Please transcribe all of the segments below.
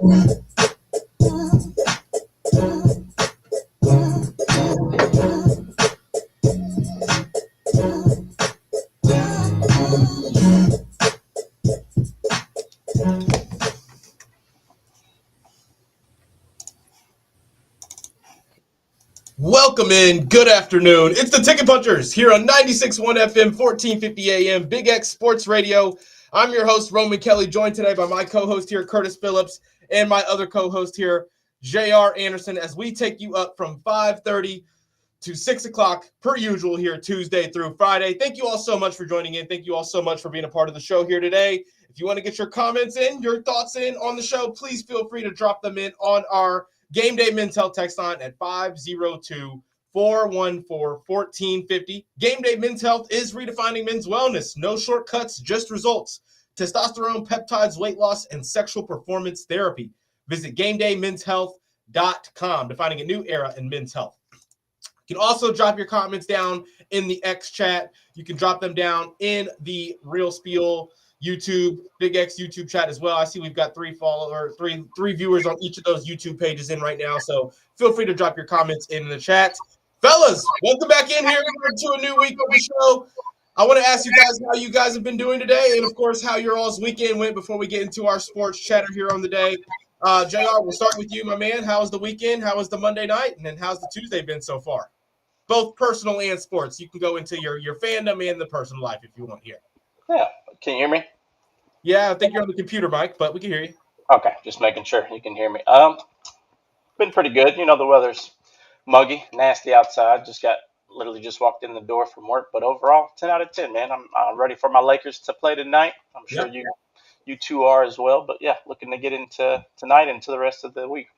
Welcome in. Good afternoon. It's the Ticket Punchers here on 96.1 FM, 1450 AM, Big X Sports Radio. I'm your host, Roman Kelly, joined today by my co-host here, Curtis Phillips, and my other co-host here, J.R. Anderson, as we take you up from 5:30 to 6 o'clock per usual here, Tuesday through Friday. Thank you all so much for joining in. Thank you all so much for being a part of the show here today. If you want to get your comments in, your thoughts in on the show, please feel free to drop them in on our Game Day Men's Health text line at 502-414-1450. Game Day Men's Health is redefining men's wellness. No shortcuts, just results. Testosterone, peptides, weight loss, and sexual performance therapy. Visit GameDayMen'sHealth.com, defining a new era in men's health. You can also drop your comments down in the X chat. You can drop them down in the Real Spiel YouTube, Big X YouTube chat as well. I see we've got three viewers on each of those YouTube pages in right now. So feel free to drop your comments in the chat. Fellas, welcome back in here to a new week of the show. I want to ask you guys how you guys have been doing today, and of course how your all's weekend went before we get into our sports chatter here on the day. JR, we'll start with you, my man. How was the weekend? How was the Monday night? And then how's the Tuesday been so far? Both personal and sports. You can go into your fandom and the personal life if you want here. Yeah. Can you hear me? Yeah, I think you're on the computer, Mike, but we can hear you. Okay, just making sure you can hear me. Been pretty good. You know, the weather's muggy, nasty outside. Just walked in the door from work, but overall, 10 out of 10, man. I'm ready for my Lakers to play tonight. I'm sure you two are as well. But yeah, looking to get into tonight and to the rest of the week.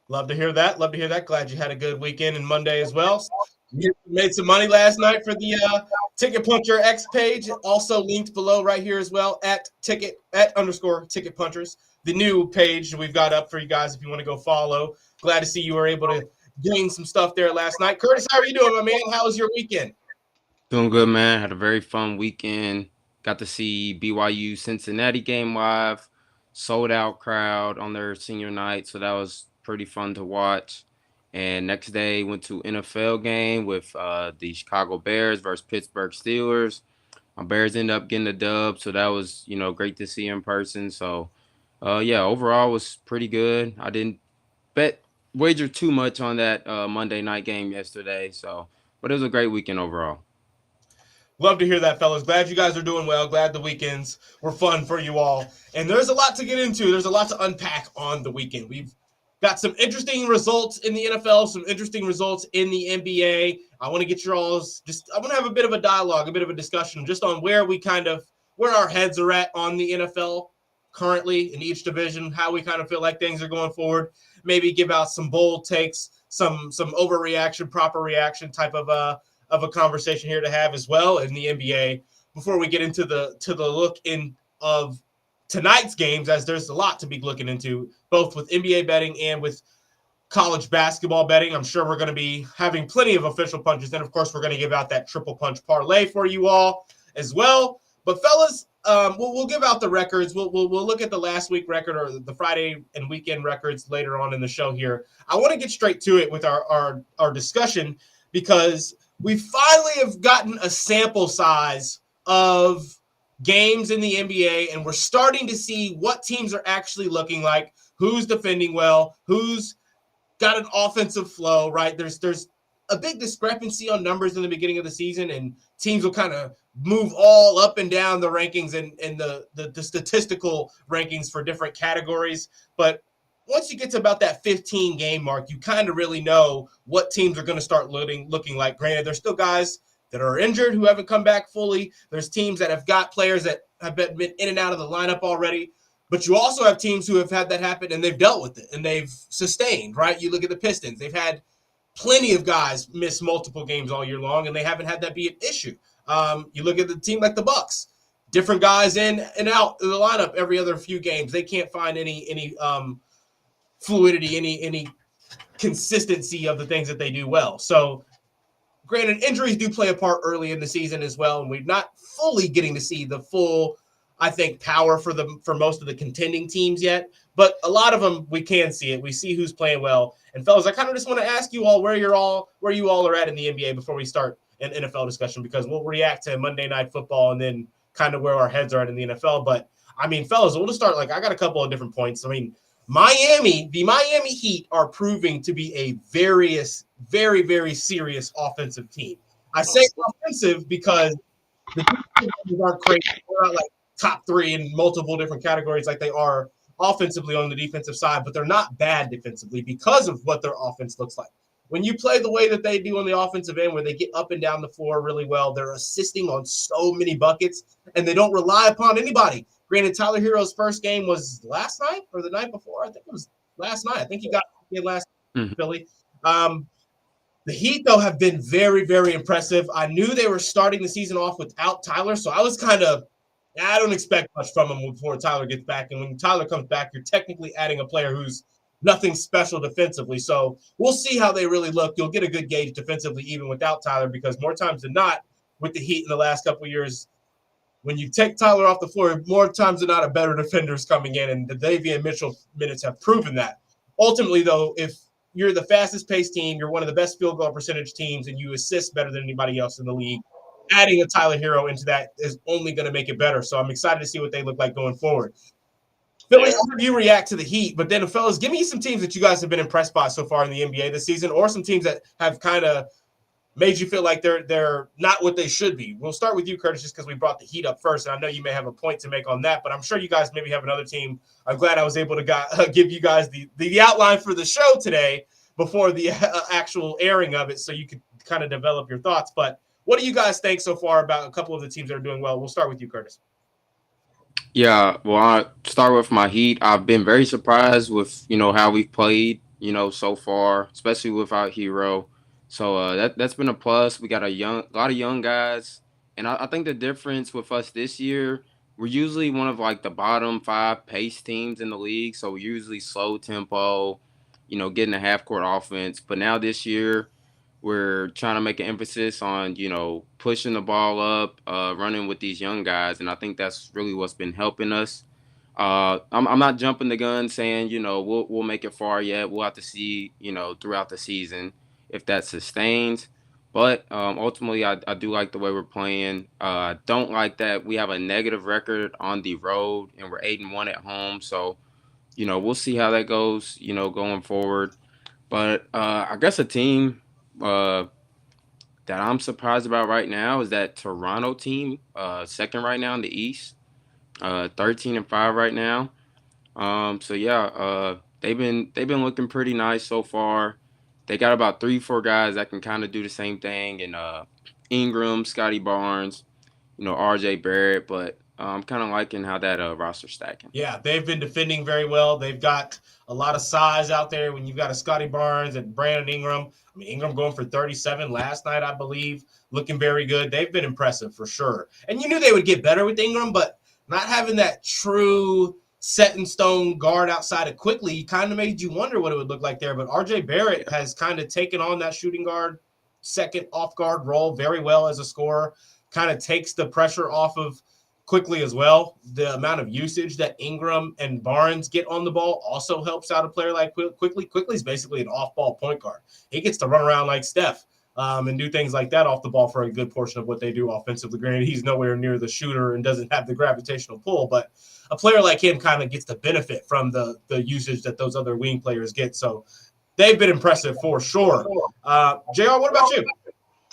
Love to hear that. Glad you had a good weekend and Monday as well. You made some money last night for the Ticket Puncher X page, also linked below right here as well at _Ticket Punchers, the new page we've got up for you guys if you want to go follow. Glad to see you were able to gain some stuff there last night. Curtis, how are you doing, my man? How was your weekend? Doing good, man. Had a very fun weekend. Got to see BYU Cincinnati game live, sold out crowd on their senior night, so that was pretty fun to watch. And next day went to NFL game with the Chicago Bears versus Pittsburgh Steelers. My Bears ended up getting a dub, so that was, great to see in person. So, overall was pretty good. I didn't wager too much on that Monday night game yesterday, but it was a great weekend overall. Love to hear that, fellas. Glad you guys are doing well. Glad the weekends were fun for you all. And there's a lot to get into. There's a lot to unpack on the weekend. We've got some interesting results in the NFL, some interesting results in the NBA. I want to get I want to have a bit of a dialogue, a bit of a discussion just on where our heads are at on the NFL currently in each division, how we kind of feel like things are going forward. Maybe give out some bold takes, some overreaction, proper reaction type of a conversation here to have as well in the NBA before we get into the look in of tonight's games, as there's a lot to be looking into, both with NBA betting and with college basketball betting. I'm sure we're going to be having plenty of official punches. And, of course, we're going to give out that triple punch parlay for you all as well. But, fellas, we'll give out the records. We'll look at the last week record or the Friday and weekend records later on in the show here. I want to get straight to it with our discussion because we finally have gotten a sample size of games in the NBA, and we're starting to see what teams are actually looking like, who's defending well, who's got an offensive flow, right? There's a big discrepancy on numbers in the beginning of the season, and teams will kind of move all up and down the rankings and the statistical rankings for different categories. But once you get to about that 15-game mark, you kind of really know what teams are going to start looking like. Granted, there's still guys that are injured who haven't come back fully. There's teams that have got players that have been in and out of the lineup already. But you also have teams who have had that happen and they've dealt with it and they've sustained, right? You look at the Pistons. They've had plenty of guys miss multiple games all year long, and they haven't had that be an issue. You look at the team like the Bucks. Different guys in and out of the lineup every other few games. They can't find any fluidity, any consistency of the things that they do well. So, granted, injuries do play a part early in the season as well, and we're not fully getting to see the full I think, power for most of the contending teams yet. But a lot of them, we can see it. We see who's playing well. And fellas, I kind of just want to ask you all where you all are at in the NBA before we start an NFL discussion, because we'll react to Monday Night Football and then kind of where our heads are at in the NFL. But I mean, fellas, we'll just start. Like, I got a couple of different points. I mean, the Miami Heat are proving to be a very, very serious offensive team. I say offensive because the defenses aren't crazy. They're not like top three in multiple different categories like they are offensively on the defensive side, but they're not bad defensively because of what their offense looks like. When you play the way that they do on the offensive end, where they get up and down the floor really well, they're assisting on so many buckets, and they don't rely upon anybody. Granted, Tyler Hero's first game was last night or the night before. I think it was last night. I think he got last night, Philly. The Heat, though, have been very, very impressive. I knew they were starting the season off without Tyler, so I was kind of – I don't expect much from him before Tyler gets back. And when Tyler comes back, you're technically adding a player who's nothing special defensively. So we'll see how they really look. You'll get a good gauge defensively even without Tyler, because more times than not with the Heat in the last couple of years, when you take Tyler off the floor, more times than not, a better defender's coming in, and the Davion Mitchell minutes have proven that. Ultimately, though, if you're the fastest-paced team, you're one of the best field goal percentage teams, and you assist better than anybody else in the league, adding a Tyler Hero into that is only going to make it better. So I'm excited to see what they look like going forward. Philly, how do you react to the Heat? But then, fellas, give me some teams that you guys have been impressed by so far in the NBA this season, or some teams that have kind of made you feel like they're not what they should be. We'll start with you, Curtis, just because we brought the Heat up first, and I know you may have a point to make on that, but I'm sure you guys maybe have another team. I'm glad I was able to give you guys the outline for the show today before the actual airing of it, so you could kind of develop your thoughts. But what do you guys think so far about a couple of the teams that are doing well? We'll start with you, Curtis. Yeah, well, I start with my Heat. I've been very surprised with how we've played so far, especially without Hero. So that's been a plus. We got a lot of young guys, and I think the difference with us this year, we're usually one of like the bottom five pace teams in the league. So we're usually slow tempo, getting a half court offense. But now this year, we're trying to make an emphasis on pushing the ball up, running with these young guys, and I think that's really what's been helping us. I'm not jumping the gun saying we'll make it far yet. We'll have to see throughout the season if that sustains. But ultimately, I do like the way we're playing. I don't like that we have a negative record on the road and we're 8-1 at home. So we'll see how that goes going forward. But I guess a team that I'm surprised about right now is that Toronto team, second right now in the East, 13-5 right now. So yeah, they've been looking pretty nice so far. They got about 3-4 guys that can kind of do the same thing, and Ingram, Scotty Barnes, R.J. Barrett, but I'm kind of liking how that roster's stacking. Yeah, they've been defending very well. They've got a lot of size out there when you've got a Scotty Barnes and Brandon Ingram. I mean, Ingram going for 37 last night, I believe, looking very good. They've been impressive for sure. And you knew they would get better with Ingram, but not having that true set-in-stone guard outside of Quickly kind of made you wonder what it would look like there. But R.J. Barrett has kind of taken on that shooting guard, second off-guard role very well as a scorer, kind of takes the pressure off of Quickly as well. The amount of usage that Ingram and Barnes get on the ball also helps out a player like Quickly. Quickly's basically an off-ball point guard. He gets to run around like Steph and do things like that off the ball for a good portion of what they do offensively. Granted, he's nowhere near the shooter and doesn't have the gravitational pull, but a player like him kind of gets the benefit from the usage that those other wing players get. So they've been impressive for sure. JR, what about you?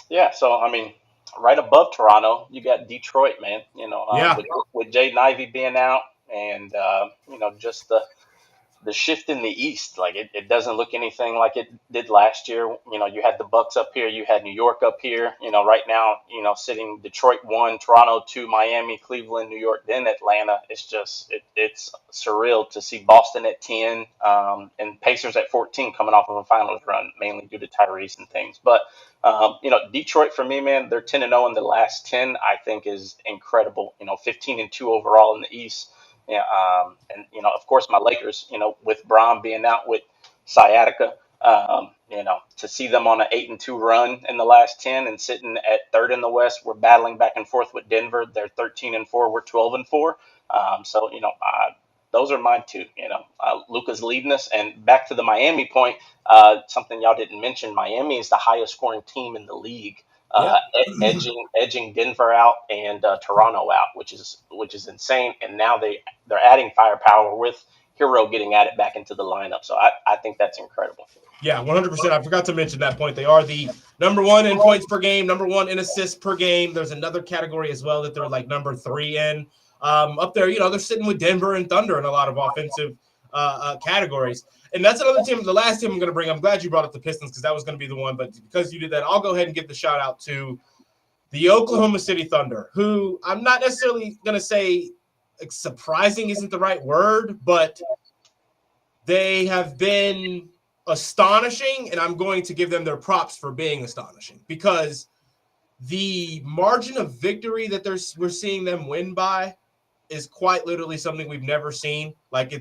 Yeah, so I mean, right above Toronto, you got Detroit, man. Yeah. With Jaden Ivey being out, and just the shift in the East, like it doesn't look anything like it did last year. You had the Bucks up here, you had New York up here. Right now, sitting Detroit 1, Toronto 2, Miami, Cleveland, New York, then Atlanta. It's just it's surreal to see Boston at 10, and Pacers at 14 coming off of a finals run, mainly due to Tyrese and things. But Detroit for me, man, they're 10-0 in the last 10. I think is incredible. 15-2 overall in the East. Yeah, and of course my Lakers, with Braun being out with sciatica, To see them on an 8-2 run in the last 10 and sitting at third in the West, we're battling back and forth with Denver. They're 13-4, we're 12-4. Those are mine too. Luka's leading us, and back to the Miami point. Something y'all didn't mention: Miami is the highest scoring team in the league, Yeah. edging Denver out and Toronto out, which is insane. And now they're adding firepower with Hero getting added back into the lineup. So I think that's incredible. Yeah, 100%. I forgot to mention that point. They are the number one in points per game, number one in assists per game. There's another category as well that they're like number 3 in. Up there, they're sitting with Denver and Thunder in a lot of offensive categories. And that's another team. The last team I'm going to bring, I'm glad you brought up the Pistons because that was going to be the one. But because you did that, I'll go ahead and give the shout out to the Oklahoma City Thunder, who I'm not necessarily going to say surprising isn't the right word, but they have been astonishing, and I'm going to give them their props for being astonishing because the margin of victory that we're seeing them win by is quite literally something we've never seen. Like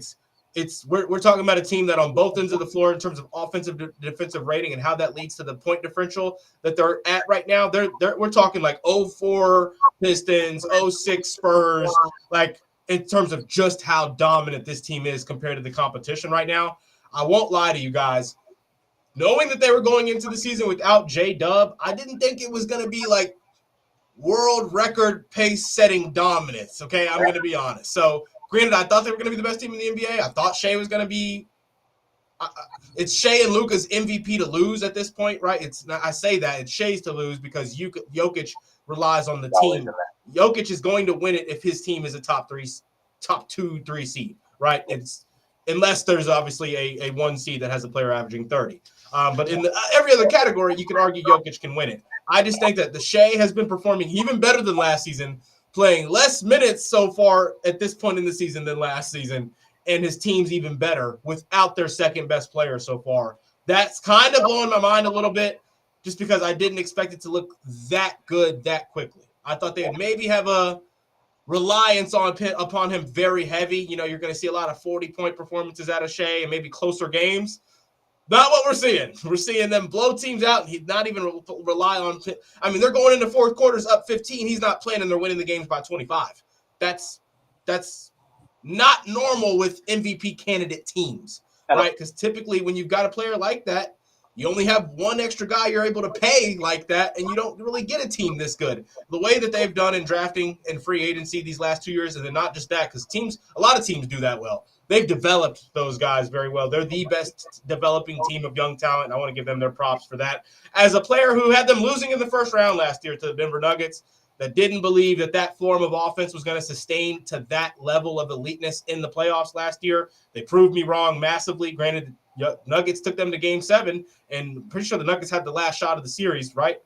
we're talking about a team that on both ends of the floor in terms of offensive defensive rating and how that leads to the point differential that they're at right now. We're talking like 0-4 Pistons, 0-6 Spurs, like in terms of just how dominant this team is compared to the competition right now. I won't lie to you guys. Knowing that they were going into the season without J-Dub, I didn't think it was going to be like world record pace-setting dominance, okay? I'm going to be honest. So, granted, I thought they were going to be the best team in the NBA. I thought Shea was going to be it's Shea and Luka's MVP to lose at this point, right? It's not, I say that. It's Shea's to lose because Jokic relies on the team. Jokic is going to win it if his team is a top 2, 3 seed, right? It's unless there's obviously a 1 seed that has a player averaging 30. But in every other category, you can argue Jokic can win it. I just think that the Shea has been performing even better than last season, playing less minutes so far at this point in the season than last season, and his team's even better without their second best player so far. That's kind of blowing my mind a little bit just because I didn't expect it to look that good that quickly. I thought they would maybe have a reliance upon him very heavy. You're going to see a lot of 40-point performances out of Shea and maybe closer games. Not what we're seeing. We're seeing them blow teams out, and he's not even rely on – I mean, they're going into fourth quarters up 15. He's not playing, and they're winning the games by 25. That's not normal with MVP candidate teams, right? Because typically when you've got a player like that, you only have one extra guy you're able to pay like that, and you don't really get a team this good. The way that they've done in drafting and free agency these last 2 years, and then not just that, because a lot of teams do that well. They've developed those guys very well. They're the best developing team of young talent, and I want to give them their props for that. As a player who had them losing in the first round last year to the Denver Nuggets, that didn't believe that form of offense was going to sustain to that level of eliteness in the playoffs last year, they proved me wrong massively. Granted, Nuggets took them to Game 7, and I'm pretty sure the Nuggets had the last shot of the series, right?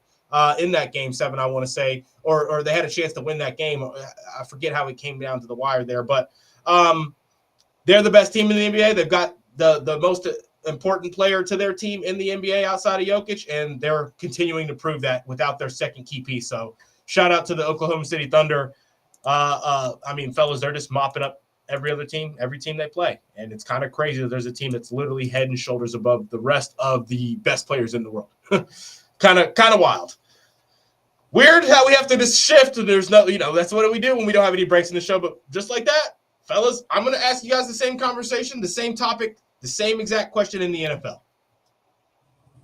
In that Game 7, I want to say, or they had a chance to win that game. I forget how it came down to the wire there, but they're the best team in the NBA. They've got the most important player to their team in the NBA outside of Jokic, and they're continuing to prove that without their second key piece. So shout out to the Oklahoma City Thunder. I mean, fellas, they're just mopping up every team they play. And it's kind of crazy that there's a team that's literally head and shoulders above the rest of the best players in the world. kind of wild. Weird how we have to just shift. And there's no, that's what we do when we don't have any breaks in the show. But just like that, fellas, I'm going to ask you guys the same conversation, the same topic, the same exact question in the NFL.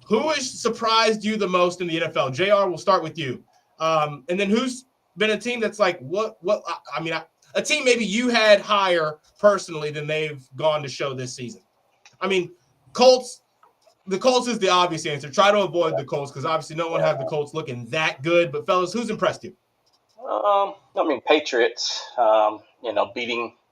Who has surprised you the most in the NFL? JR, we'll start with you. And then who's been a team that's like, a team maybe you had higher personally than they've gone to show this season? I mean, Colts. The Colts is the obvious answer. Try to avoid the Colts because obviously no one had the Colts looking that good. But fellas, who's impressed you? Patriots.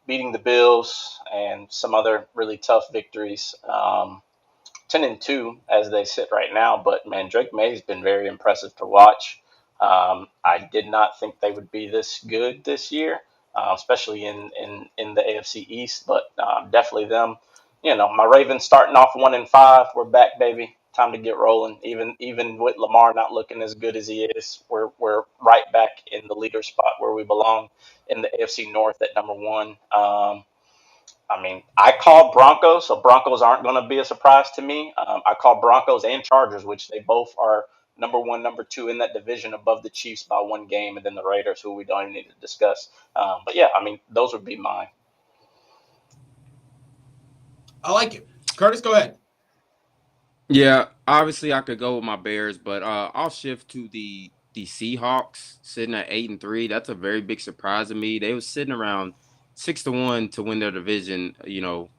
Beating the Bills and some other really tough victories. 10-2 as they sit right now. But man, Drake May's been very impressive to watch. I did not think they would be this good this year, especially in the AFC East. But definitely them. My Ravens starting off 1-5. We're back, baby. Time to get rolling. Even with Lamar not looking as good as he is, we're right back in the leader spot where we belong in the AFC North at number 1. I mean, I call Broncos, so Broncos aren't going to be a surprise to me. I call Broncos and Chargers, which they both are number one, number two in that division above the Chiefs by one game, and then the Raiders, who we don't even need to discuss. But yeah, I mean, those would be mine. I like it. Curtis, go ahead. Yeah, obviously I could go with my Bears, but I'll shift to the Seahawks sitting at 8-3. That's a very big surprise to me. They were sitting around 6-1 to win their division,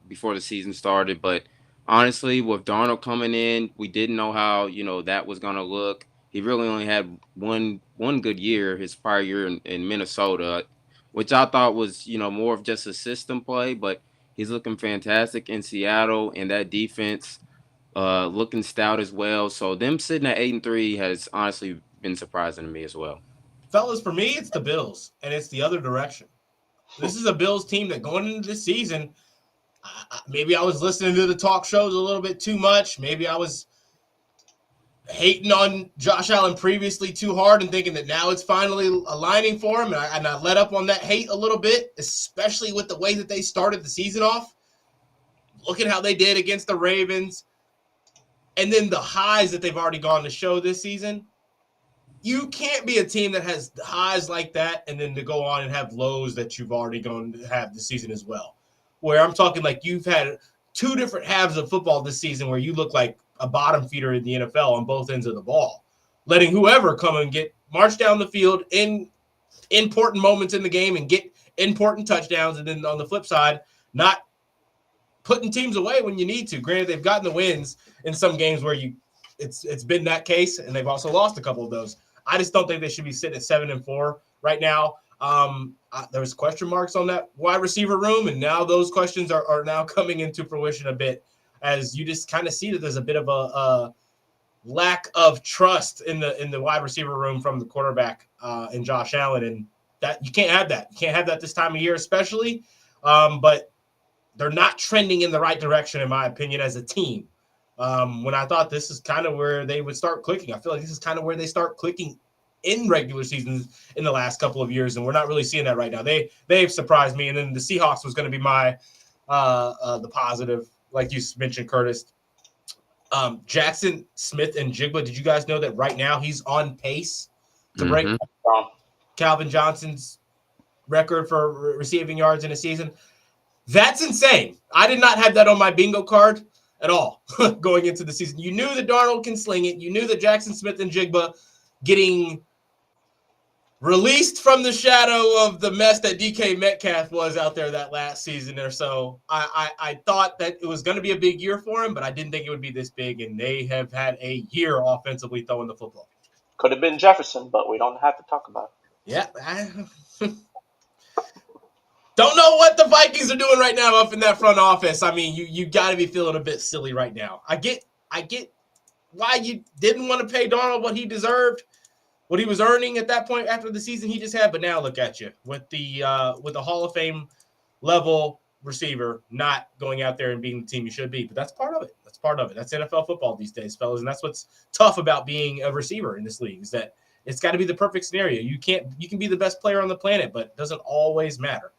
before the season started. But honestly, with Darnold coming in, we didn't know how that was gonna look. He really only had one good year, his prior year in Minnesota, which I thought was more of just a system play. But he's looking fantastic in Seattle, and that defense looking stout as well. So them sitting at 8-3 has honestly been surprising to me as well. Fellas, for me, it's the Bills, and it's the other direction. This is a Bills team that going into this season, maybe I was listening to the talk shows a little bit too much. Maybe I was hating on Josh Allen previously too hard and thinking that now it's finally aligning for him. And I let up on that hate a little bit, especially with the way that they started the season off. Look at how they did against the Ravens. And then the highs that they've already gone to show this season. You can't be a team that has highs like that and then to go on and have lows that you've already gone to have this season as well. Where I'm talking like you've had two different halves of football this season where you look like a bottom feeder in the NFL on both ends of the ball, letting whoever come and march down the field in important moments in the game and get important touchdowns. And then on the flip side, not putting teams away when you need to. Granted, they've gotten the wins in some games where it's been that case, and they've also lost a couple of those. I just don't think they should be sitting at 7-4 right now. There's question marks on that wide receiver room, and now those questions are now coming into fruition a bit as you just kind of see that there's a bit of a lack of trust in the wide receiver room from the quarterback in Josh Allen, and that you can't have that. You can't have that this time of year, especially. But they're not trending in the right direction, in my opinion, as a team. When I thought this is kind of where they would start clicking. I feel like this is kind of where they start clicking in regular seasons in the last couple of years, and we're not really seeing that right now. They've surprised me, and then the Seahawks was going to be my the positive, like you mentioned, Curtis. Jackson Smith and Jigba, did you guys know that right now he's on pace to break Calvin Johnson's record for receiving yards in a season? That's insane. I did not have that on my bingo card at all going into the season. You knew that Darnold can sling it. You knew that Jackson Smith and Jigba getting released from the shadow of the mess that DK Metcalf was out there that last season or so. I thought that it was going to be a big year for him, but I didn't think it would be this big, and they have had a year offensively throwing the football. Could have been Jefferson, but we don't have to talk about it. Yeah. Don't know what the Vikings are doing right now up in that front office. I mean, you got to be feeling a bit silly right now. I get why you didn't want to pay Darnold what he deserved, what he was earning at that point after the season he just had. But now look at you with the Hall of Fame level receiver not going out there and being the team you should be. But that's part of it. That's part of it. That's NFL football these days, fellas. And that's what's tough about being a receiver in this league is that it's got to be the perfect scenario. You can be the best player on the planet, but it doesn't always matter.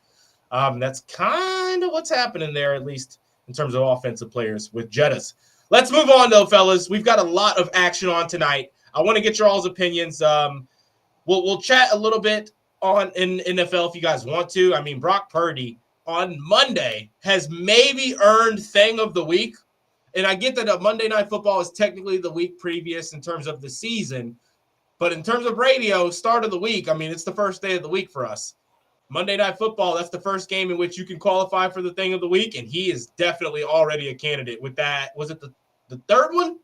That's kind of what's happening there, at least in terms of offensive players with Jettas. Let's move on, though, fellas. We've got a lot of action on tonight. I want to get your all's opinions. We'll chat a little bit in NFL if you guys want to. I mean, Brock Purdy on Monday has maybe earned Thing of the Week. And I get that a Monday Night Football is technically the week previous in terms of the season. But in terms of radio, start of the week, I mean, it's the first day of the week for us. Monday Night Football, that's the first game in which you can qualify for the Thing of the Week, and he is definitely already a candidate with that. Was it the third one?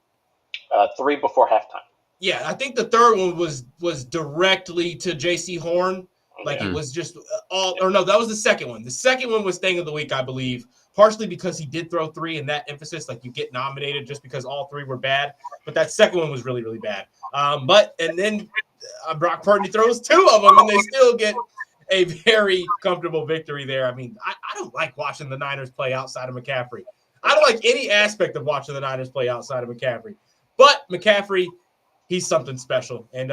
3 before halftime. Yeah, I think the third one was directly to J.C. Horn. Like it was just that was the second one. The second one was Thing of the Week, I believe, partially because he did throw 3 and that emphasis, like you get nominated just because all 3 were bad. But that second one was really, really bad. And then Brock Purdy throws 2 of them, and they still get a very comfortable victory there. I mean, I don't like watching the Niners play outside of McCaffrey. I don't like any aspect of watching the Niners play outside of McCaffrey. But McCaffrey, he's something special. And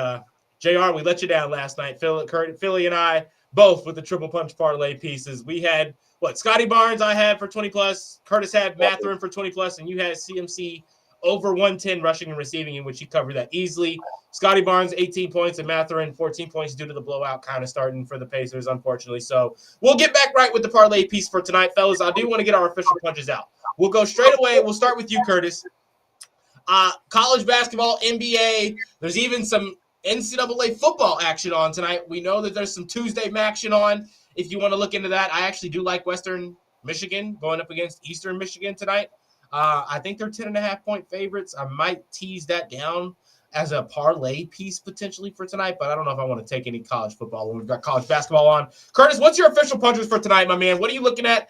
JR, we let you down last night. Philly and I both with the triple punch parlay pieces. We had Scotty Barnes I had for 20 plus. Curtis had Matherin for 20 plus, and you had CMC over 110 rushing and receiving, in which he covered that easily. Scotty Barnes 18 points and Matherin 14 points due to the blowout kind of starting for the Pacers, unfortunately. So we'll get back right with the parlay piece for tonight, fellas. I do want to get our official punches out. We'll go straight away. We'll start with you, Curtis. College basketball, NBA. There's even some NCAA football action on tonight. We know that there's some Tuesday action on. If you want to look into that, I actually do like Western Michigan going up against Eastern Michigan tonight. I think they're 10.5-point favorites. I might tease that down as a parlay piece potentially for tonight, but I don't know if I want to take any college football when we've got college basketball on. Curtis, what's your official punches for tonight, my man? What are you looking at?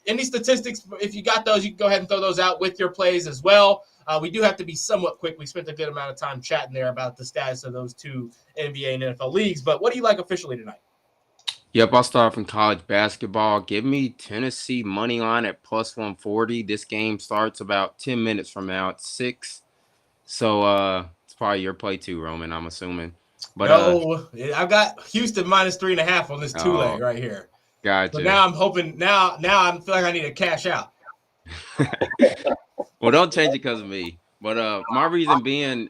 Any statistics, if you got those, you can go ahead and throw those out with your plays as well. We do have to be somewhat quick. We spent a good amount of time chatting there about the status of those two NBA and NFL leagues, but what do you like officially tonight? Yep, I'll start from college basketball. Give me Tennessee money line at plus 140. This game starts about 10 minutes from now. It's 6. So it's probably your play too, Roman, I'm assuming. But no, I've got Houston minus 3.5 on this two-leg right here. Gotcha. So now I'm hoping now I feel like I need to cash out. Well, don't change it because of me. But my reason being,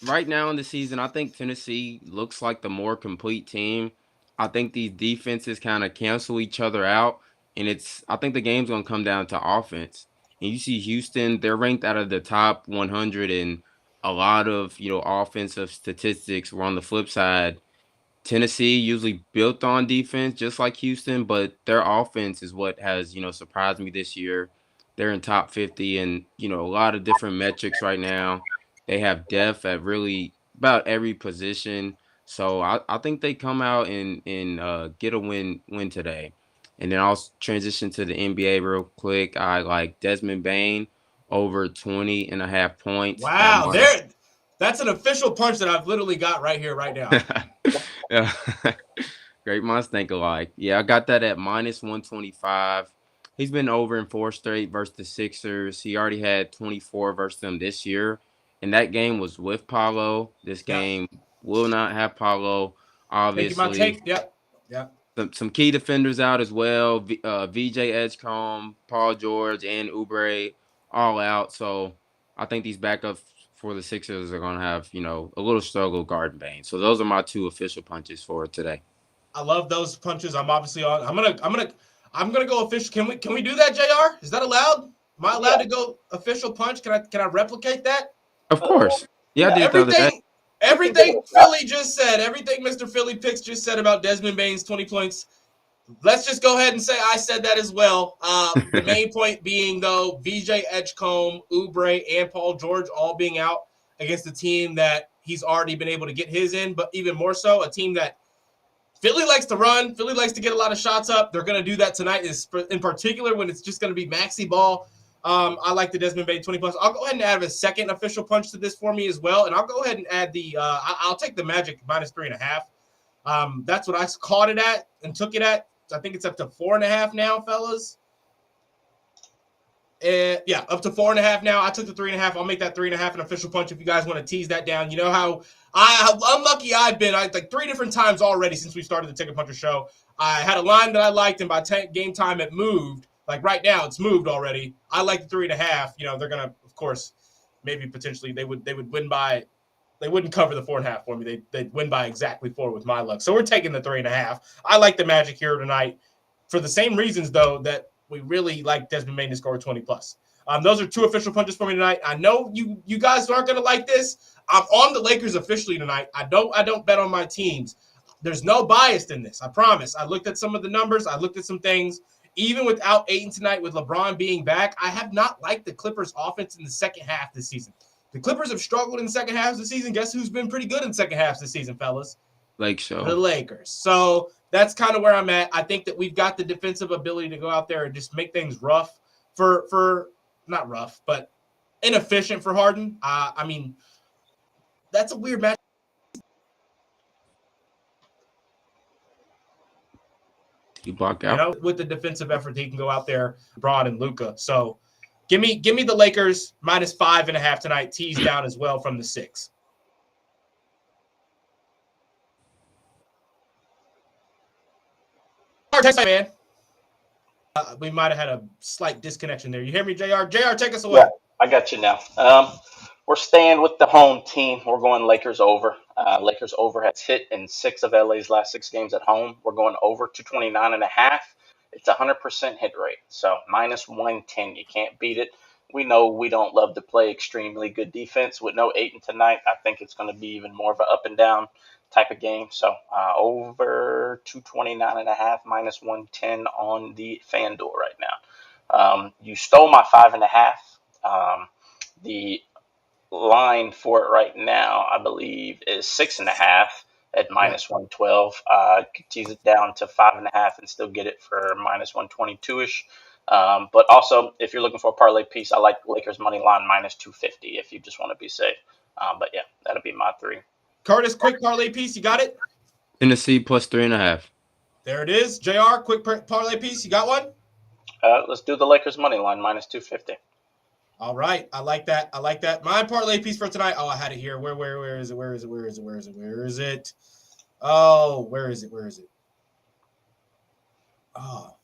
right now in the season, I think Tennessee looks like the more complete team. I think these defenses kind of cancel each other out, and I think the game's going to come down to offense. And you see Houston, they're ranked out of the top 100 in a lot of, offensive statistics. Where on the flip side, Tennessee usually built on defense, just like Houston, but their offense is what has, surprised me this year. They're in top 50 and, a lot of different metrics right now. They have depth at really about every position. So I think they come out and get a win today. And then I'll transition to the NBA real quick. I like Desmond Bane over 20.5 points. Wow, that's an official punch that I've literally got right here, right now. Yeah. Great minds think alike. Yeah, I got that at minus 125. He's been over in 4 straight versus the Sixers. He already had 24 versus them this year. And that game was with Paolo. This game will not have Paolo, obviously. Taking my take. Yep. Some key defenders out as well. VJ Edgecombe, Paul George, and Oubre all out. So I think these backups for the Sixers are going to have, a little struggle guarding Bane. So those are my 2 official punches for today. I love those punches. I'm obviously on. I'm gonna go official. Can we do that, JR? Is that allowed? Am I allowed to go official punch? Can I replicate that? Of course. Yeah, I did the other day. Everything Philly just said, everything Mr. Philly Picks just said about Desmond Bane's 20 points, let's just go ahead and say I said that as well. The main point being, though, VJ Edgecombe, Oubre, and Paul George all being out against a team that he's already been able to get his in, but even more so, a team that Philly likes to run. Philly likes to get a lot of shots up. They're going to do that tonight, in particular when it's just going to be maxi ball. I like the Desmond Bane 20 plus. I'll go ahead and add a second official punch to this for me as well, and I'll go ahead and add I'll take the Magic minus 3.5. That's what I caught it at and took it at. I think it's up to 4.5 now, fellas. Up to 4.5 now. I took the 3.5. I'll make that 3.5 an official punch if you guys want to tease that down. You know how unlucky I've been. Like 3 different times already since we started the Ticket Puncher show. I had a line that I liked, and by game time it moved. Like right now, it's moved already. I like the 3.5. They're gonna, of course, maybe potentially they would win by. They wouldn't cover the 4.5 for me. They'd win by exactly 4 with my luck. So we're taking the 3.5. I like the Magic here tonight for the same reasons, though, that we really like Desmond Bane to score 20 plus. Those are 2 official punches for me tonight. I know you guys aren't going to like this. I'm on the Lakers officially tonight. I don't bet on my teams. There's no bias in this. I promise. I looked at some of the numbers. I looked at some things. Even without Ayton tonight, with LeBron being back, I have not liked the Clippers' offense in the second half this season. The Clippers have struggled in the second half of the season. Guess who's been pretty good in second halves this season, fellas? The Lakers. So that's kind of where I'm at. I think that we've got the defensive ability to go out there and just make things rough for not rough, but inefficient for Harden. I mean, that's a weird match. You block out. With the defensive effort, he can go out there, Braun and Luka. So give me the Lakers minus 5.5 tonight. Tease down as well from the 6. Man. We might have had a slight disconnection there. You hear me, JR? JR, take us Yeah, away. I got you now. We're staying with the home team. We're going Lakers over. Lakers over has hit in 6 of LA's last 6 games at home. We're going over 229.5. It's 100% hit rate. So minus 110. You can't beat it. We know we don't love to play extremely good defense. With no Ayton tonight, I think it's going to be even more of an up and down type of game. So over 229.5, minus 110 on the FanDuel right now. You stole my 5.5. The line for it right now, I believe, is 6.5 at minus 112. Could tease it down to 5.5 and still get it for minus 122 ish. But also, if you're looking for a parlay piece, I like Lakers money line minus 250 if you just want to be safe. But yeah, that'll be my 3. Curtis, quick parlay piece. You got it? Tennessee plus 3.5. There it is. JR, quick parlay piece. You got one? Let's do the Lakers money line minus 250. All right. I like that. My parlay piece for tonight. Oh, I had it here. Where is it? Oh, where is it? Oh,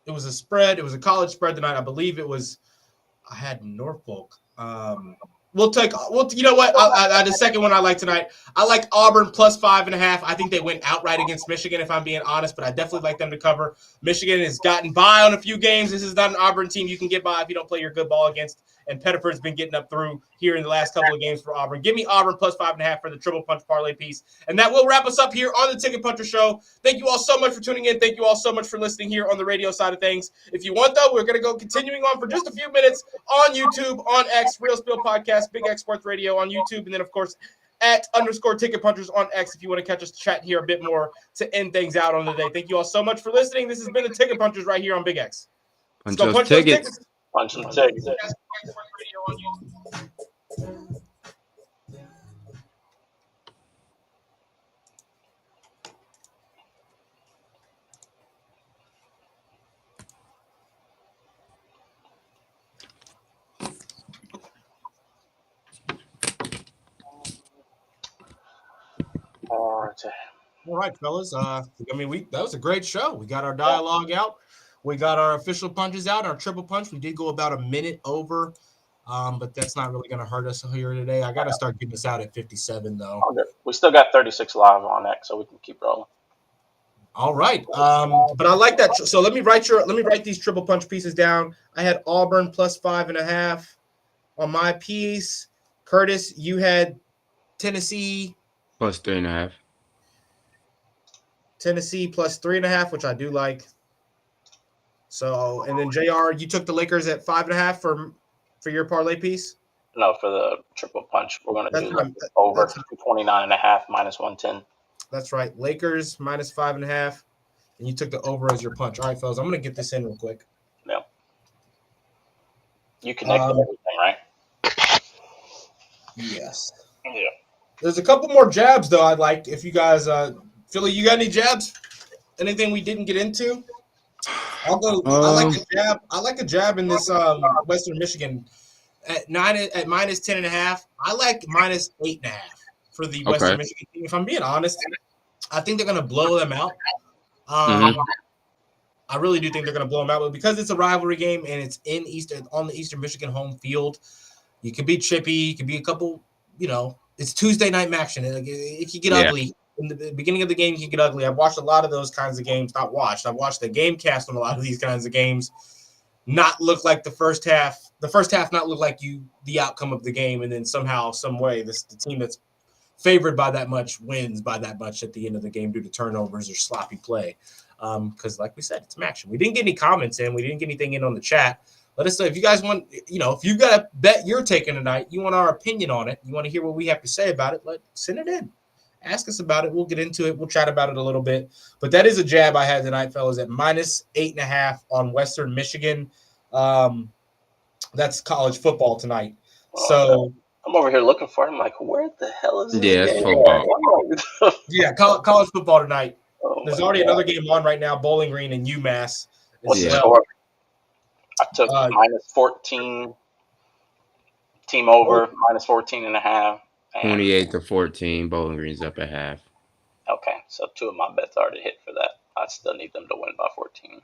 it was a spread. It was a college spread tonight. I believe it was. I had Norfolk. You know what? The second one I like tonight. I like Auburn plus 5.5. I think they went outright against Michigan, if I'm being honest, but I definitely like them to cover. Michigan has gotten by on a few games. This is not an Auburn team you can get by if you don't play your good ball against. And Pettiford's been getting up through here in the last couple of games for Auburn. Give me Auburn plus 5.5 for the triple punch parlay piece. And that will wrap us up here on the Ticket Puncher Show. Thank you all so much for tuning in. Thank you all so much for listening here on the radio side of things. If you want, though, we're going to go continuing on for just a few minutes on YouTube, on X, Real Spiel Podcast, Big X Sports Radio on YouTube, and then, of course, at _Ticket Punchers on X if you want to catch us chat here a bit more to end things out on the day. Thank you all so much for listening. This has been the Ticket Punchers right here on Big X. Punch Let's go those punch those tickets. tickets. Punch them tickets. All right, fellas. That was a great show. We got our dialogue out. We got our official punches out, our triple punch. We did go about a minute over, but that's not really going to hurt us here today. I got to start getting this out at 57, though. We still got 36 live on X, so we can keep rolling. All right. But I like that. So let me write these triple punch pieces down. I had Auburn plus 5.5 on my piece. Curtis, you had Tennessee plus 3.5. Tennessee plus 3.5, which I do like. So, and then JR, you took the Lakers at 5.5 for your parlay piece. No, for the triple punch, we're going to do over 229.5 minus 110. That's right, Lakers minus 5.5, and you took the over as your punch. All right, fellas, I'm going to get this in real quick. Yeah. You connected everything, right? Yes. Yeah. There's a couple more jabs though. I'd like if you guys, Philly, you got any jabs? Anything we didn't get into? I'll go. I like a jab in this Western Michigan at minus 10.5. I like minus 8.5 for the Western Michigan team. If I'm being honest, I think they're going to blow them out. I really do think they're going to blow them out, but because it's a rivalry game and it's on the Eastern Michigan home field, you could be chippy. You could be a couple. It's Tuesday night action. It can get ugly. In the beginning of the game, you can get ugly. I've watched a lot of those kinds of games. I've watched the game cast on a lot of these kinds of games. Not look like the first half. The first half not look like the outcome of the game, and then somehow, some way, the team that's favored by that much wins by that much at the end of the game due to turnovers or sloppy play. Because, like we said, it's action. We didn't get any comments in. We didn't get anything in on the chat. Let us know if you guys want, if you've got a bet you're taking tonight, you want our opinion on it, you want to hear what we have to say about it, send it in. Ask us about it. We'll get into it. We'll chat about it a little bit. But that is a jab I had tonight, fellas, at minus 8.5 on Western Michigan. That's college football tonight. So I'm over here looking for it. I'm like, where the hell is this? Yeah, it's football. Yeah, college football tonight. There's already another game on right now, Bowling Green and UMass. What's the score? I took minus 14, team over, minus 14.5. 28-14, Bowling Green's up at half. Okay, so 2 of my bets already hit for that. I still need them to win by 14.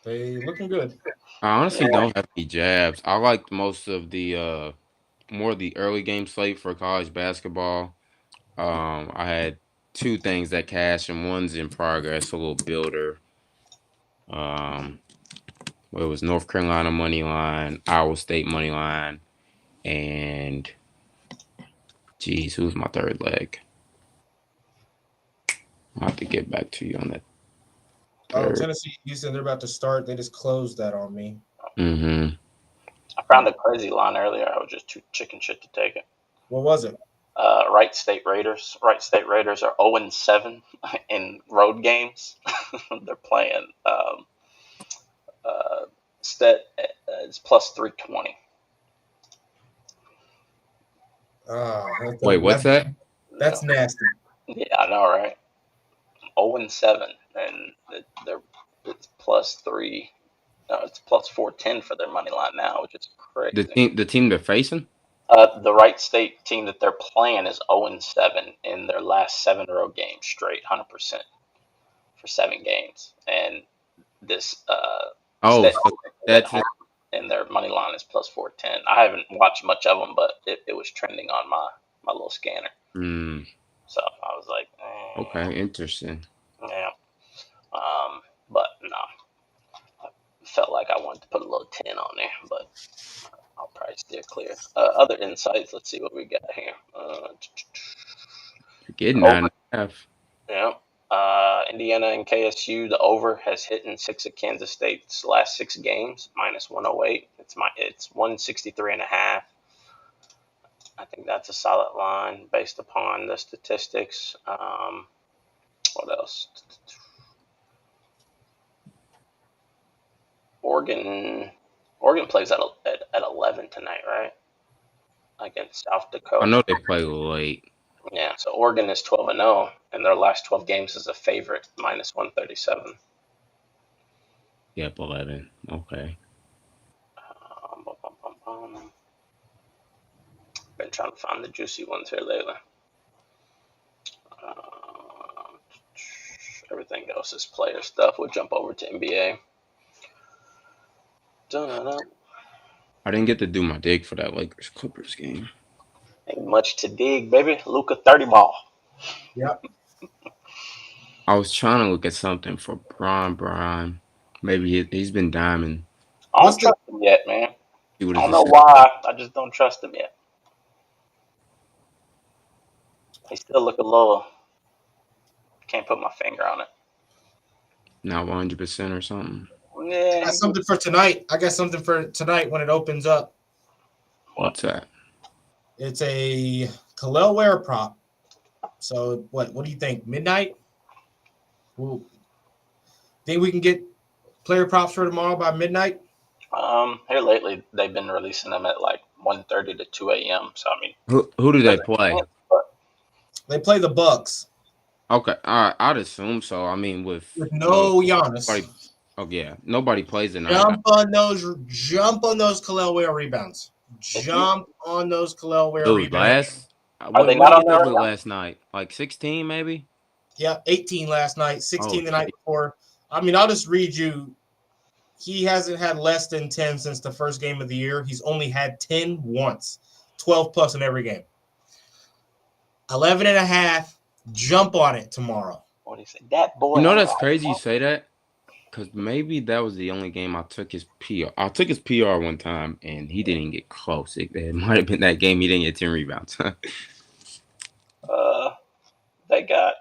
They looking good. I honestly don't have any jabs. I liked most of the more of the early game slate for college basketball. I had two things that cash and one's in progress, a little builder. Um, it was North Carolina money line, Iowa State money line, and geez, who's my third leg? I'll have to get back to you on that Oh, third. Tennessee, Houston, they're about to start. They just closed that on me. Mm-hmm. I found a crazy line earlier. I was just too chicken shit to take it. What was it? Wright State Raiders. Wright State Raiders are 0-7 in road games. They're playing Stet is plus 320. That's Wait, what's that? That's nasty. Yeah, I know, right? 0-7, and it's plus 3. No, it's plus 410 for their money line now, which is crazy. The team they're facing? The Wright State team that they're playing is 0-7 in their last 7 road games straight, 100% for 7 games, and this Oh, Stet so that's it. and their money line is plus 410. I haven't watched much of them, but it was trending on my little scanner. Mm, So I was like, okay, interesting. yeah. But no, I felt like I wanted to put a little 10 on there, but I'll probably steer clear. Other insights, let's see what we got here. You're getting Over, 9.5. yeah. Indiana and KSU, the over has hit in 6 of Kansas State's last 6 games, minus 108. It's 163.5. I think that's a solid line based upon the statistics. What else? Oregon plays at 11 tonight, right? Against South I Dakota. know they play late. Yeah, so Oregon is 12-0, and their last 12 games is a favorite, minus 137. Yep, 11. Okay. Been trying to find the juicy ones here lately. Everything else is player stuff. We'll jump over to NBA. Dun-dun-dun. I didn't get to do my dig for that Lakers Clippers game. Ain't much to dig, baby. Luka 30 ball. Yep. I was trying to look at something for Brian. Maybe he's been diamond. I don't trust him yet, man. See what I is don't know this? why. I just don't trust him yet. He still look a little. Can't put my finger on it. Not 100% or something. Yeah. I got something for tonight. I got something for tonight when it opens up. What's that? It's a Khalil Ware prop. So what do you think? Midnight? Ooh. Think we can get player props for tomorrow by midnight? Here lately they've been releasing them at like 1:30 to 2 a.m. So I mean, Who do they play? They play the Bucks. Okay, all right. I'd assume so. I mean, with no Giannis. Nobody plays tonight. Jump on those Khalil Ware rebounds. Jump on those Khalil Ware rebounds. What they did not you on there do right last night? Like 16, maybe? Yeah, 18 last night, 16 the shit. night before. I mean, I'll just read you. He hasn't had less than 10 since the first game of the year. He's only had 10 once, 12 plus in every game. 11.5. Jump on it tomorrow. What do you say? That boy. You know that's crazy you say that? Because maybe that was the only game I took his PR. I took his PR one time, and he didn't get close. It might have been that game he didn't get 10 rebounds. They got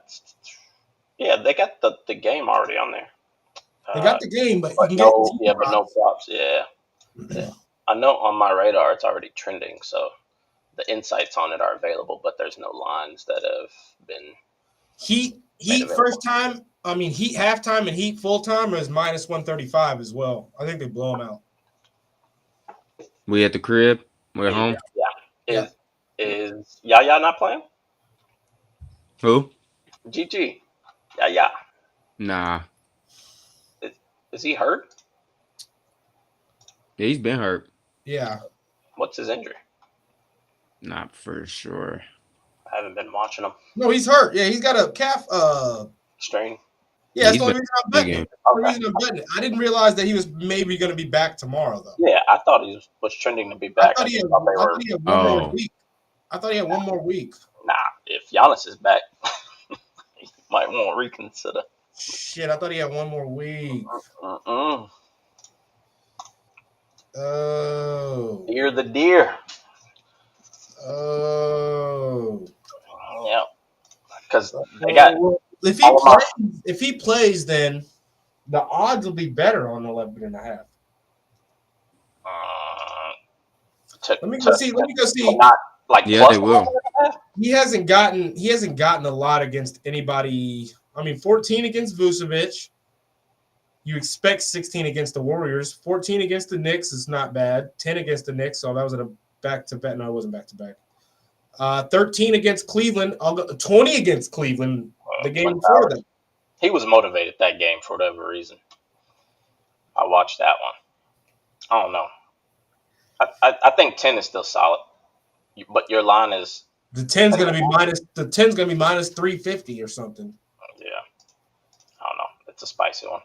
the game already on there. They got the game, but but no props. Yeah. I know on my radar it's already trending, so the insights on it are available, but there's no lines that have been. Heat first time. I mean, Heat halftime and Heat full time is minus 135 as well. I think they blow them out. We at the crib. We're at home. Yeah. Is Yaya not playing? Who? GG. Yaya. Nah. Is he hurt? Yeah, he's been hurt. Yeah. What's his injury? Not for sure. I haven't been watching him. No, he's hurt. Yeah, he's got a calf strain. Yeah, that's he's the only been reason I'm big betting game. it. That's the reason I'm betting it. I didn't realize that he was maybe going to be back tomorrow, though. Yeah, I thought he was trending to be back. I thought he had one more Oh, week. I thought he had one more week. Nah, if Giannis is back, you might want to reconsider. Shit, I thought he had one more week. Mm-mm. Oh. Deer the deer. Oh. Yeah, because they got If he plays, then the odds will be better on 11.5. Let me go see. Not like yeah, plus they will. He hasn't gotten a lot against anybody. I mean, 14 against Vucevic. You expect 16 against the Warriors. 14 against the Knicks is not bad. 10 against the Knicks. So that was a back-to-back. No, it wasn't back-to-back. 13 against Cleveland. 20 against Cleveland the game before that. He was motivated that game for whatever reason. I watched that one. I don't know. I think 10 is still solid, but your line is the 10's gonna be minus 350 or something. Yeah, I don't know. It's a spicy one.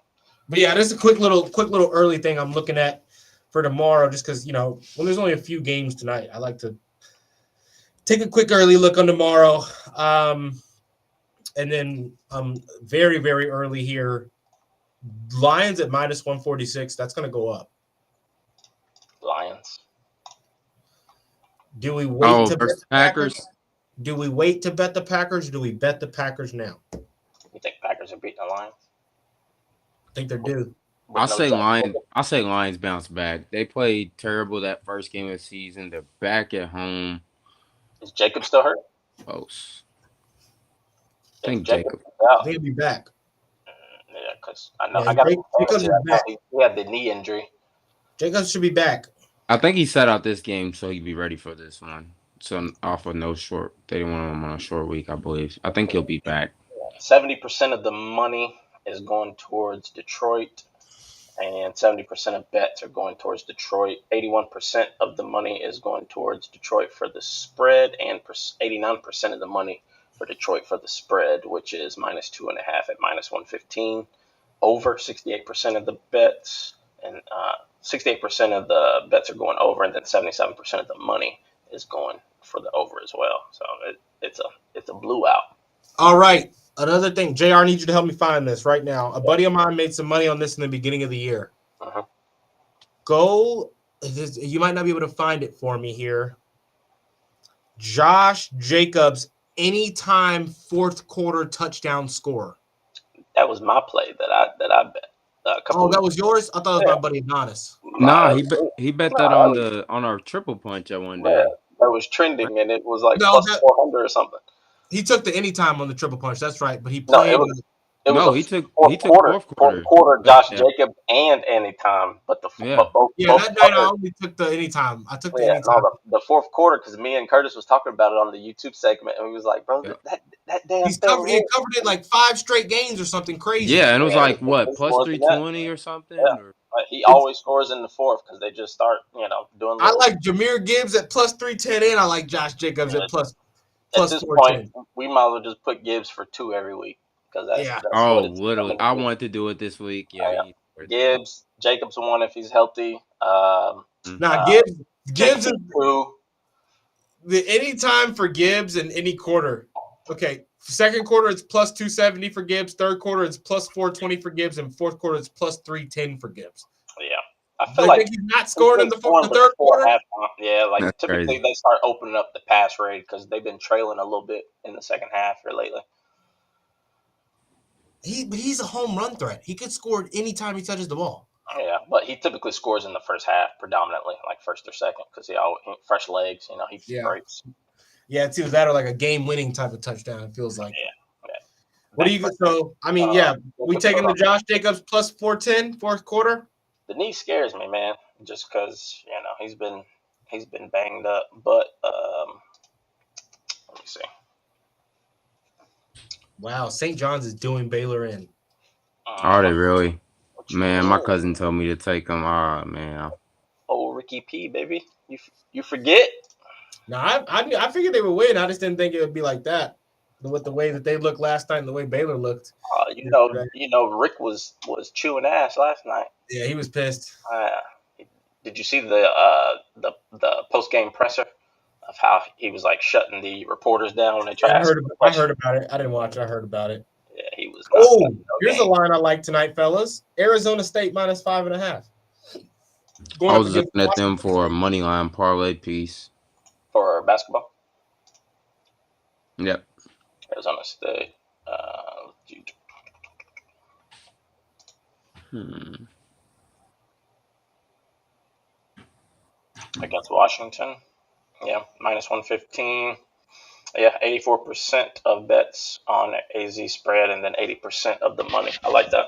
But yeah, this is a quick little early thing I'm looking at for tomorrow, just because when there's only a few games tonight, I like to take a quick early look on tomorrow. And then very, very early here. Lions at minus 146. That's going to go up. Lions. Do we wait to bet the Packers? Do we wait to bet the Packers? Or do we bet the Packers now? You think Packers are beating the Lions? I think they're due. I'll say Lions bounce back. They played terrible that first game of the season. They're back at home. Is Jacob still hurt? Close. I think Jacob. They'll be back. Yeah, because I know he had the knee injury. Jacobs should be back. I think he sat out this game so he'd be ready for this one. So off of they didn't want him on a short week, I believe. I think he'll be back. 70% of the money is going towards Detroit, and 70% of bets are going towards Detroit. 81% of the money is going towards Detroit for the spread, and 89% of the money for Detroit for the spread, which is minus 2.5 at minus 115. Over 68% of the bets, and 68% of the bets are going over, and then 77% of the money is going for the over as well. So it's a blue out. All right. Another thing, JR, I need you to help me find this right now. A buddy of mine made some money on this in the beginning of the year. Uh-huh. You might not be able to find it for me here. Josh Jacobs, anytime fourth quarter touchdown score. That was my play that I bet. That was yours? I thought it was my buddy Adonis. Nah, he bet that on our triple punch at one day. That was trending, and it was like plus 400 or something. He took the anytime on the triple punch. That's right, but he played. He took fourth quarter. Josh Jacobs and anytime, but both. That night I only took the anytime. I took the anytime. The fourth quarter, because me and Curtis was talking about it on the YouTube segment, and we was like, bro, that damn. He covered it like 5 straight games or something crazy. Yeah, and it was like what plus 320 or something. Yeah. He always scores in the fourth because they just start, doing. I like Jahmyr Gibbs at plus 310, and I like Josh Jacobs at plus. At this point, we might as well just put Gibbs for 2 every week because that's literally, I wanted to do it this week. Yeah, Gibbs, Jacobs 1 if he's healthy. Gibbs is 2. The anytime for Gibbs in any quarter. Okay, second quarter it's plus 270 for Gibbs. Third quarter it's plus 420 for Gibbs, and fourth quarter it's plus 310 for Gibbs. Yeah. I feel like he's not scoring in the third quarter. Yeah, like that's typically crazy. They start opening up the pass rate because they've been trailing a little bit in the second half here lately. He's a home run threat. He could score anytime he touches the ball. Yeah, but he typically scores in the first half predominantly, like first or second, because he fresh legs. He breaks. Yeah, it's either that or like a game-winning type of touchdown. It feels like. Yeah. What do you get? So we taking the Josh Jacobs plus 410 fourth quarter. The knee scares me, man, just because he's been banged up. But let me see. Wow, St. John's is doing Baylor in. Are they really? Man, my cousin told me to take him. Man. Oh, Ricky P, baby, you forget? No, I figured they would win. I just didn't think it would be like that. with the way that they looked last night and the way Baylor looked. Rick was chewing ass last night. Yeah, he was pissed. Did you see the post game presser of how he was like shutting the reporters down when they tried? I heard about it. I didn't watch it. I heard about it. Yeah, he was. Here's a line I like tonight, fellas. Arizona State minus 5.5. I was looking at them for a money line parlay piece for basketball. Yep. Arizona State. Against Washington. Yeah, minus 115. Yeah, 84% of bets on AZ spread and then 80% of the money. I like that.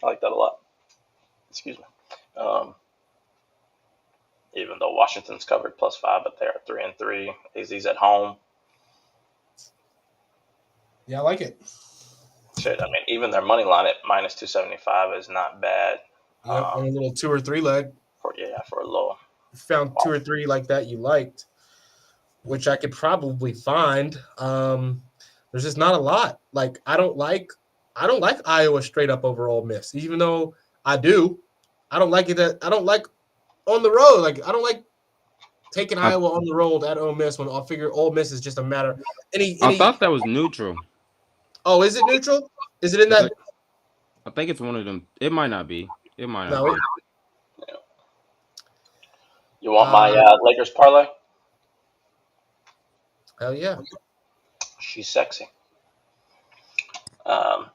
I like that a lot. Excuse me. Even though Washington's covered +5, but they're 3-3. AZ's at home. Yeah, I like it. Shit, I mean, even their money line at minus 275 is not bad. Yep, and a little 2 or 3 leg. For a low. Found 2 or 3 like that you liked, which I could probably find. There's just not a lot. Like I don't like Iowa straight up over Ole Miss, even though I do. I don't like it that I don't like on the road. Like I don't like taking Iowa on the road at Ole Miss when I figure Ole Miss is just a matter. I thought that was neutral. Oh, is it neutral? Is it in that? I think it's one of them. It might not be. It might not be. Yeah. You want my Lakers parlay? Hell yeah. She's sexy.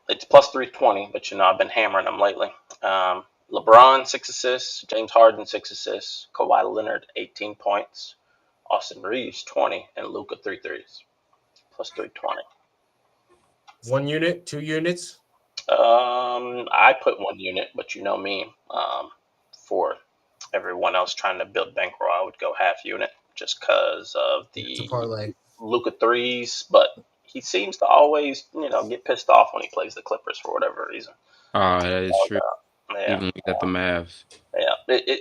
It's +320, but I've been hammering them lately. LeBron 6 assists, James Harden 6 assists, Kawhi Leonard 18 points, Austin Reeves 20, and Luka 3 threes. +320. 1 unit, 2 units. I put 1 unit, but you know me. For everyone else trying to build bankroll, I would go half unit just because of the Luka threes. But he seems to always, get pissed off when he plays the Clippers for whatever reason. That is true. Even at the Mavs. Yeah,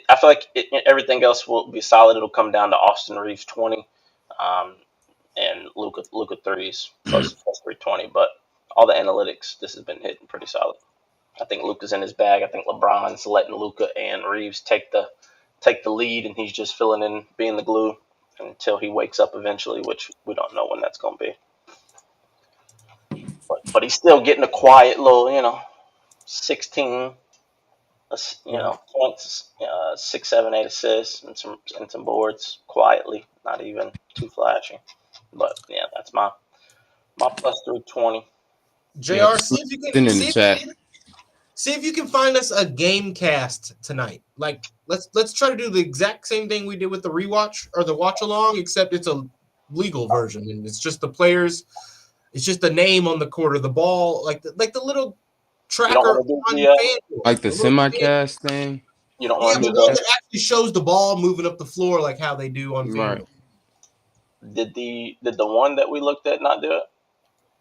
I feel like everything else will be solid. It'll come down to Austin Reeves 20, and Luka threes plus 320. But all the analytics, this has been hitting pretty solid. I think Luka's in his bag. I think LeBron's letting Luka and Reeves take the lead, and he's just filling in, being the glue until he wakes up eventually, which we don't know when that's going to be. But he's still getting a quiet little, 16. Points, 6, 7, 8 assists and some boards quietly, not even too flashy. But yeah, that's my +320. JR, see if you can in the chat. See if you can find us a game cast tonight. Like let's try to do the exact same thing we did with the rewatch or the watch along, except it's a legal version and it's just the players. It's just the name on the court or the ball, like the little tracker like the semi-cast thing. You don't want to do that. It actually shows the ball moving up the floor like how they do on FanDuel. Did the one that we looked at not do it?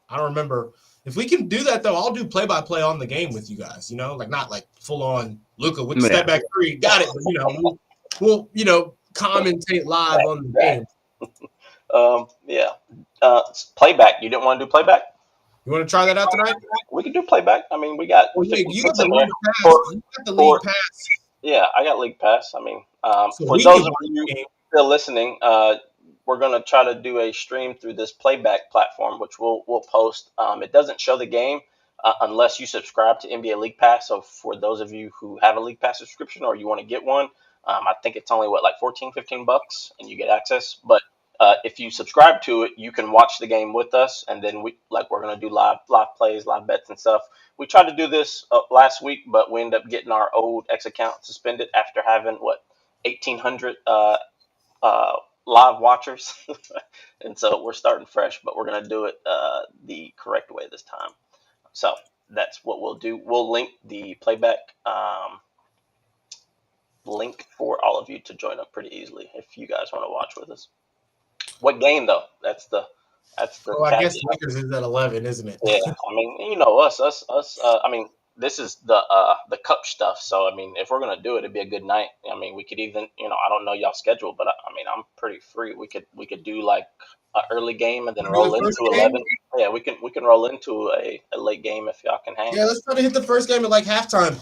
I don't remember. If we can do that though, I'll do play-by-play on the game with you guys. Like not like full on Luka with the step back 3. Got it. But we'll commentate live on the game. Playback. You didn't want to do playback? You want to try that out tonight? We can do playback. I mean, we got. You got the league pass. You got the league pass. Yeah, I got league pass. I mean, for those of you still listening, we're gonna try to do a stream through this playback platform, which we'll post. It doesn't show the game unless you subscribe to NBA League Pass. So for those of you who have a League Pass subscription or you want to get one, I think it's only like $14-15, and you get access. But if you subscribe to it, you can watch the game with us, and then we're gonna do live plays, live bets and stuff. We tried to do this last week, but we ended up getting our old X account suspended after having 1,800 live watchers, and so we're starting fresh. But we're gonna do it the correct way this time. So that's what we'll do. We'll link the playback link for all of you to join up pretty easily if you guys want to watch with us. What game though? That's the. Well, I guess Lakers is at 11, isn't it? Yeah, I mean, us. I mean, this is the cup stuff. So I mean, if we're gonna do it, it'd be a good night. I mean, we could even, I don't know y'all's schedule, but I mean, I'm pretty free. We could do like an early game and then Do roll the first into game? 11. Yeah, we can roll into a late game if y'all can hang. Yeah, let's try to hit the first game at like halftime.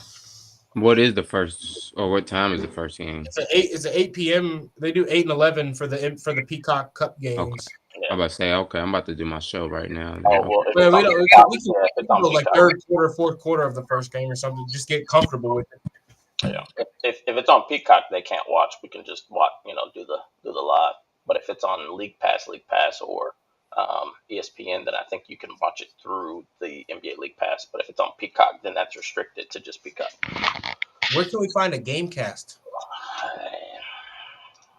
What is the first, or what time is the first game? It's an 8 p.m. They do 8 and 11 for the Peacock Cup games. Okay. I'm about to say, okay, I'm about to do my show right now. Oh, well, if Well, it's on we Peacock, can if it's on go like Peacock, third quarter, fourth quarter of the first game or something. Just get comfortable with it. yeah. If it's on Peacock, they can't watch. We can just watch, do the live. But if it's on League Pass, or ESPN, then I think you can watch it through the NBA League Pass. But if it's on Peacock, then that's restricted to just Peacock. Where can we find a Gamecast?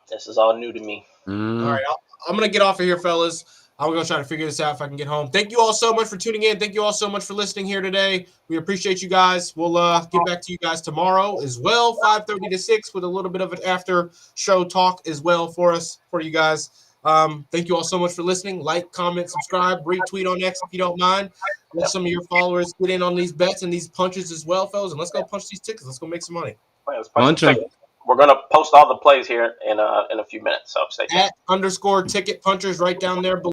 This is all new to me. All right, I'm going to get off of here, fellas. I'm going to try to figure this out if I can get home. Thank you all so much for tuning in. Thank you all so much for listening here today. We appreciate you guys. We'll get back to you guys tomorrow as well, 5:30 to 6, with a little bit of an after show talk as well for you guys. Thank you all so much for listening. Like, comment, subscribe, retweet on X if you don't mind. Let some of your followers get in on these bets and these punches as well, fellas. And let's go punch these tickets. Let's go make some money. Punch them. We're going to post all the plays here in a few minutes. So stay tuned. @_ticket punchers right down there below.